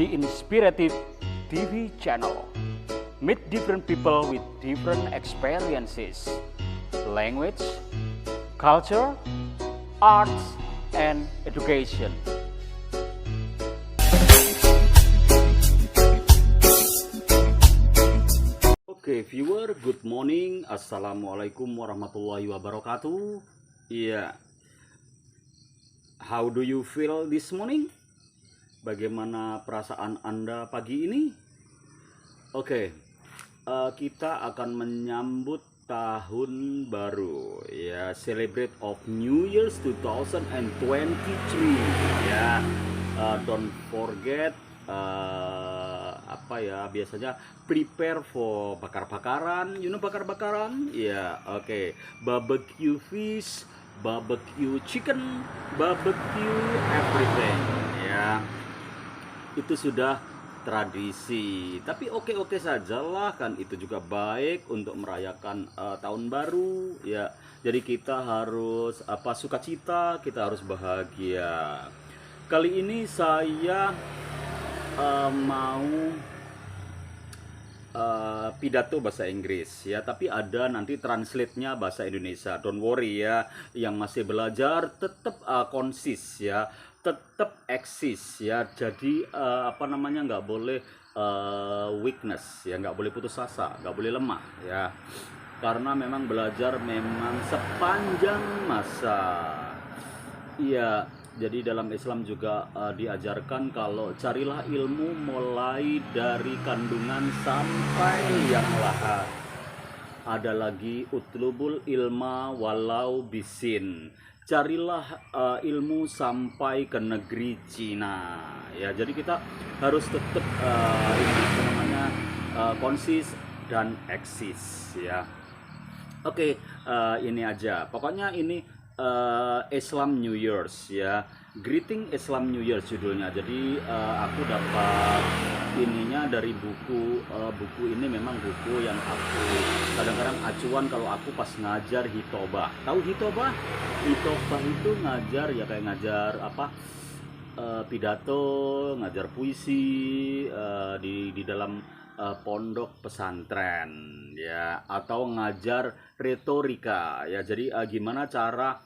the Inspirative TV channel. Meet different people with different experiences, language, culture, arts, and education. Oke, viewer, good morning. Assalamualaikum warahmatullahi wabarakatuh. Iya. How do you feel this morning? Bagaimana perasaan Anda pagi ini? Oke, kita akan menyambut tahun baru, ya, celebrate of New Year's 2023, ya. Don't forget, biasanya prepare for bakar-bakaran, bakar-bakaran, ya, oke. Barbecue fish, barbecue chicken, barbecue everything, ya. Itu sudah tradisi, tapi oke-oke sajalah, kan itu juga baik untuk merayakan tahun baru, ya. Jadi kita harus sukacita, kita harus bahagia. Kali ini saya mau pidato bahasa Inggris, ya, tapi ada nanti translate-nya bahasa Indonesia. Don't worry, ya, yang masih belajar tetap konsis, ya, tetap eksis, ya. Jadi nggak boleh weakness, ya, nggak boleh putus asa, nggak boleh lemah, ya, karena memang belajar memang sepanjang masa, iya. Jadi dalam Islam juga diajarkan kalau carilah ilmu mulai dari kandungan sampai yang lahat. Ada lagi utlubul ilma walau bisin. Carilah ilmu sampai ke negeri Cina. Ya, jadi kita harus tetap konsis dan eksis, ya. Oke, ini aja. Pokoknya ini Islam New Year's, ya, Greeting Islam New Year's judulnya. Jadi aku dapat ininya dari buku ini memang buku yang aku kadang-kadang acuan kalau aku pas ngajar hitobah. Tahu hitobah? Hitobah itu ngajar, ya, kayak ngajar pidato, ngajar puisi di dalam pondok pesantren, ya, atau ngajar retorika, ya. Jadi gimana cara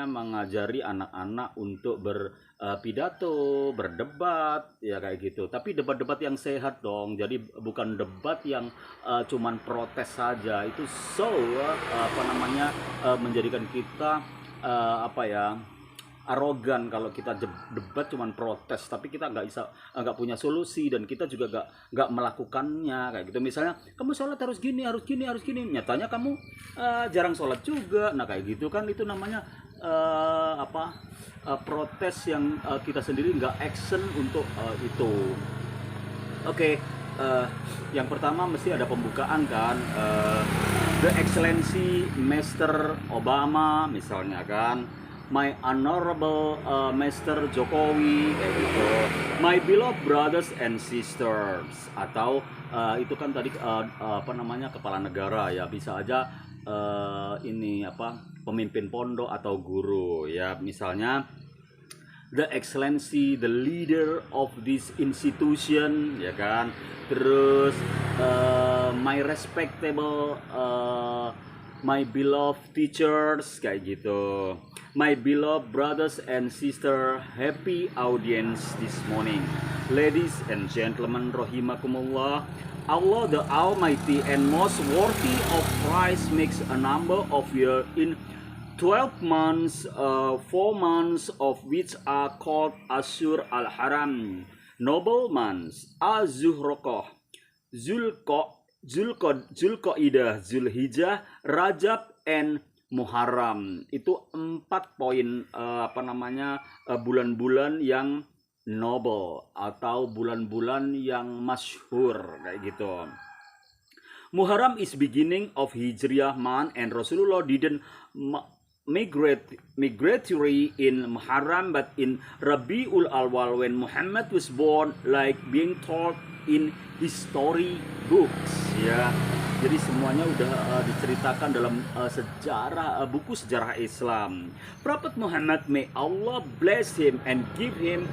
mengajari anak-anak untuk berpidato, berdebat, ya, kayak gitu. Tapi debat-debat yang sehat dong. Jadi bukan debat yang cuman protes saja. Itu menjadikan kita arogan kalau kita debat cuman protes, tapi kita nggak punya solusi, dan kita juga nggak melakukannya, kayak gitu. Misalnya kamu sholat harus gini, nyatanya kamu jarang sholat juga. Nah, kayak gitu kan, itu namanya protes yang kita sendiri nggak action untuk itu. Oke, yang pertama mesti ada pembukaan, kan. The Excellency Mr. Obama misalnya, kan. My Honorable Mr. Jokowi, kayak gitu. My beloved brothers and sisters, atau itu kan tadi kepala negara, ya, bisa aja pemimpin pondok atau guru, ya, misalnya The Excellency, the leader of this institution, ya, kan. Terus my respectable my beloved teachers, kayak gitu. My beloved brothers and sisters, happy audience this morning. Ladies and gentlemen, rahimakumullah. Allah the Almighty and most worthy of praise makes a number of years in 12 months, 4 months of which are called Ashur al-Haram, noble months, Az-Zuhraqah, Zulqaidah, Zulhijjah, Rajab, and Muharram. Itu 4 poin bulan-bulan yang noble atau bulan-bulan yang masyhur, kayak gitu. Muharram is beginning of Hijriah month, and Rasulullah didn't migratory in Muharram but in Rabiul Awwal when Muhammad was born, like being told in history books, ya. Jadi semuanya udah diceritakan dalam buku sejarah Islam. Prophet Muhammad, may Allah bless him and give him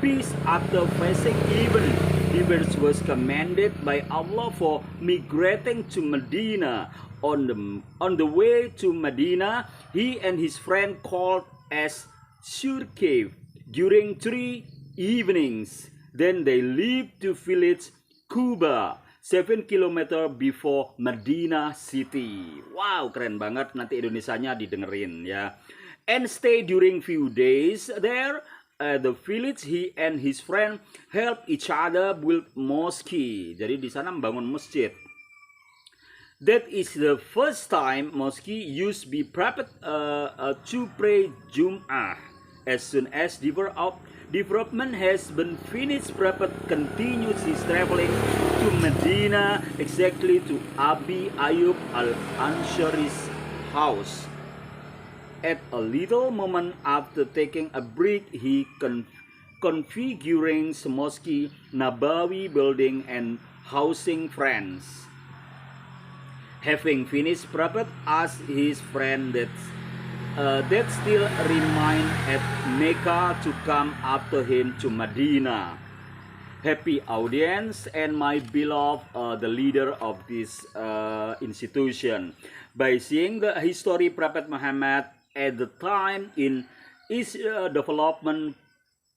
peace after facing evil. Ibn was commanded by Allah for migrating to Medina. On the way to Medina, he and his friend called as Sur Cave during 3 evenings. Then they left to village Kuba, 7 kilometer before Medina City. Wow, keren banget, nanti Indonesianya didengerin ya. And stay during few days there. At the village, he and his friend help each other build mosque. Jadi di sana membangun masjid. That is the first time mosque used to be prepared to pray Jum'ah. As soon as development has been finished, Prophet continues his traveling to Medina, exactly to Abi Ayyub al-Ansari's house. At a little moment after taking a break, he configuring Mosque Nabawi building and housing friends. Having finished, Prophet asked his friend that still remain at Mecca to come after him to Medina. Happy audience and my beloved, the leader of this institution. By seeing the history Prophet Muhammad at the time in his development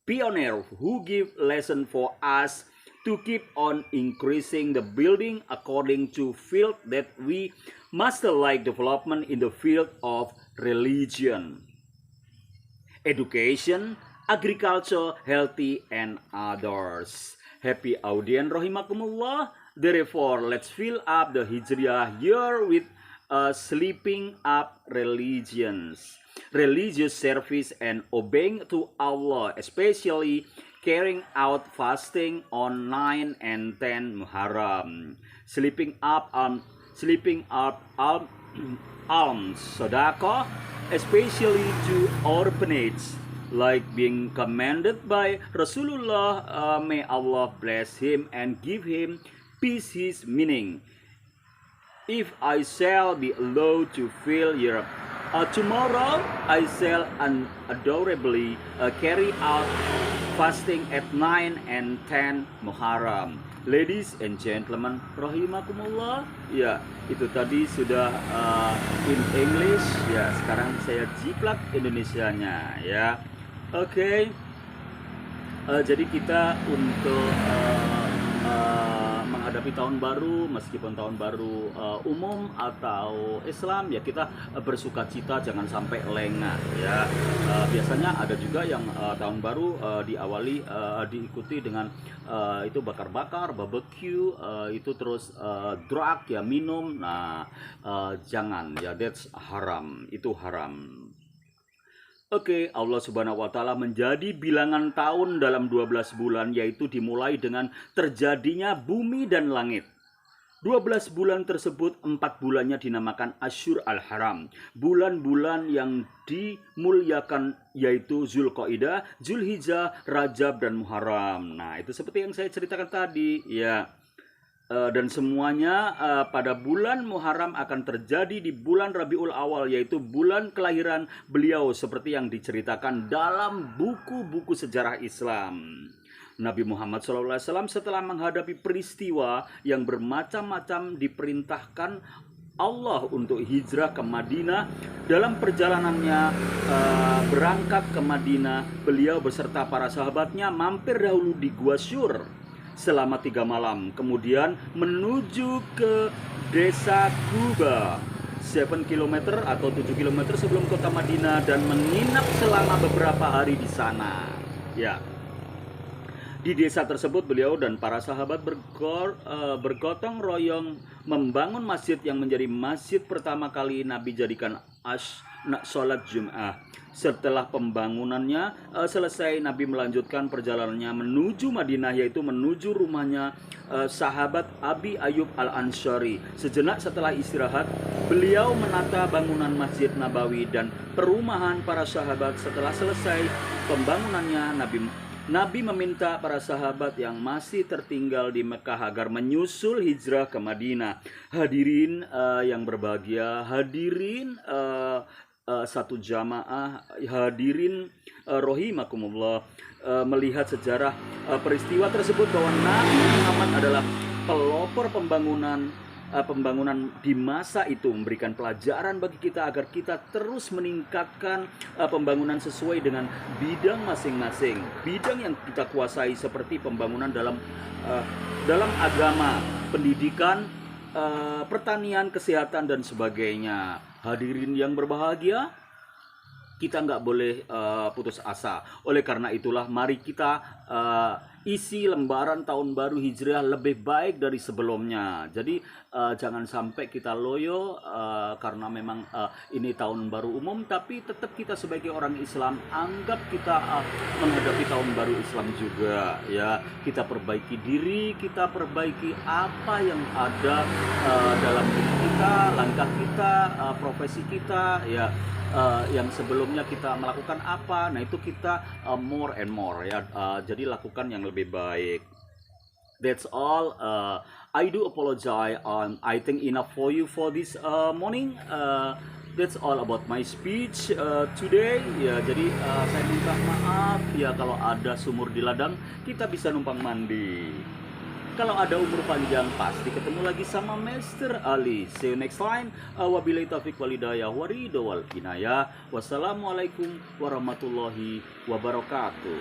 pioneer who give lesson for us to keep on increasing the building according to field that we master like development in the field of religion, education, agriculture, healthy, and others. Happy audience rahimakumullah. Therefore, let's fill up the Hijriah year with sleeping up religious service and obeying to Allah, especially carrying out fasting on 9 and 10 Muharram, sleeping up alms, sadaqah, especially to orphanage, like being commanded by Rasulullah, may Allah bless him and give him peace. His meaning, if I shall be allowed to fill Europe, tomorrow I shall unadorably carry out fasting at 9 and 10 Muharram. Ladies and gentlemen, rahimakumullah. Ya, itu tadi sudah in English. Ya, sekarang saya jiplak Indonesianya ya. Oke. Jadi kita untuk menghadapi tahun baru, meskipun tahun baru umum atau Islam, ya kita bersukacita, jangan sampai lengah ya. Biasanya ada juga yang tahun baru diawali diikuti dengan itu bakar-bakar, barbecue, itu terus drug ya, minum. Nah, jangan ya, that's haram, itu haram. Oke, Allah Subhanahu wa Ta'ala menjadi bilangan tahun dalam 12 bulan, yaitu dimulai dengan terjadinya bumi dan langit. 12 bulan tersebut, 4 bulannya dinamakan Asyur al-Haram, bulan-bulan yang dimuliakan, yaitu Zulqaidah, Zulhijjah, Rajab, dan Muharram. Nah, itu seperti yang saya ceritakan tadi ya. Dan semuanya pada bulan Muharram akan terjadi di bulan Rabiul Awal, yaitu bulan kelahiran beliau, seperti yang diceritakan dalam buku-buku sejarah Islam. Nabi Muhammad SAW setelah menghadapi peristiwa yang bermacam-macam diperintahkan Allah untuk hijrah ke Madinah. Dalam perjalanannya berangkat ke Madinah, beliau beserta para sahabatnya mampir dahulu di Gua Syur selama 3 malam, kemudian menuju ke desa Kuba, 7 km atau 7 km sebelum kota Madinah, dan menginap selama beberapa hari di sana. Ya, di desa tersebut beliau dan para sahabat bergotong royong membangun masjid yang menjadi masjid pertama kali Nabi jadikan sholat Jum'ah. Setelah pembangunannya selesai, Nabi melanjutkan perjalanannya menuju Madinah, yaitu menuju rumahnya sahabat Abi Ayyub al-Ansari. Sejenak setelah istirahat, beliau menata bangunan Masjid Nabawi dan perumahan para sahabat. Setelah selesai pembangunannya, Nabi meminta para sahabat yang masih tertinggal di Mekah agar menyusul hijrah ke Madinah. Hadirin yang berbahagia, hadirin satu jamaah hadirin rahimakumullah, melihat sejarah peristiwa tersebut bahwa Nabi Muhammad adalah pelopor pembangunan di masa itu, memberikan pelajaran bagi kita agar kita terus meningkatkan pembangunan sesuai dengan bidang masing-masing, bidang yang kita kuasai seperti pembangunan dalam agama, pendidikan, pertanian, kesehatan dan sebagainya. Hadirin yang berbahagia, kita nggak boleh putus asa. Oleh karena itulah mari kita isi lembaran tahun baru Hijriah lebih baik dari sebelumnya. Jadi jangan sampai kita loyo karena memang ini tahun baru umum, tapi tetap kita sebagai orang Islam anggap kita menghadapi tahun baru Islam juga, ya. Kita perbaiki diri, kita perbaiki apa yang ada dalam diri kita, langkah kita, profesi kita, ya. Yang sebelumnya kita melakukan apa, nah itu kita more and more, ya. Jadi lakukan yang lebih baik. That's all. I do apologize. I think enough for you for this morning. That's all about my speech today. Ya, jadi saya minta maaf ya kalau ada sumur di ladang, kita bisa numpang mandi. Kalau ada umur panjang pasti ketemu lagi sama Master Ali. See you next time. Wabillahi taufiq walhidayah waridho wal inayah. Wassalamualaikum warahmatullahi wabarakatuh.